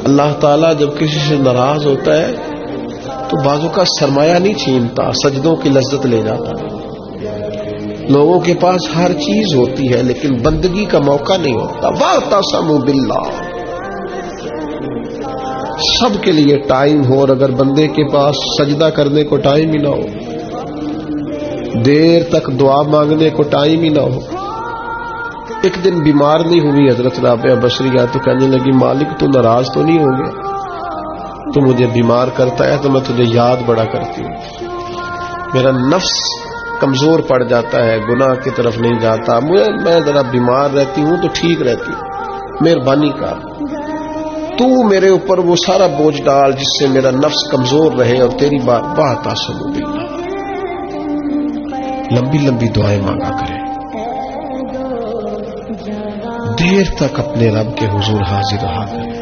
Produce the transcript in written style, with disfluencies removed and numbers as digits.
अल्लाह ताला जब किसी से नाराज होता है तो बाजू का सरमाया नहीं छीनता, सजदों की लज्जत ले जाता है। लोगों के पास हर चीज होती है लेकिन बंदगी का मौका नहीं होता। वातसमु बिल्लाह, सबके लिए टाइम हो, और अगर बंदे के पास सजदा करने को टाइम ही ना हो, देर तक दुआ मांगने को टाइम ही ना हो। एक दिन बीमार नहीं हुई हजरत राबिया बशरिया, तो कहने लगी मालिक तू नाराज तो नहीं हो गया? तो मुझे बीमार करता है तो मैं तुझे याद बड़ा करती हूँ। मेरा नफ्स कमजोर पड़ जाता है, गुनाह की तरफ नहीं जाता, मैं जरा बीमार रहती हूँ तो ठीक रहती हूँ। मेहरबानी कर, तू मेरे ऊपर वो सारा बोझ डाल जिससे मेरा नफ्स कमजोर रहे और तेरी बात आसमु बिल्लाह। लंबी लंबी दुआएं मांगा करें, देर तक अपने रब के हुजूर हाजिर रहा करें।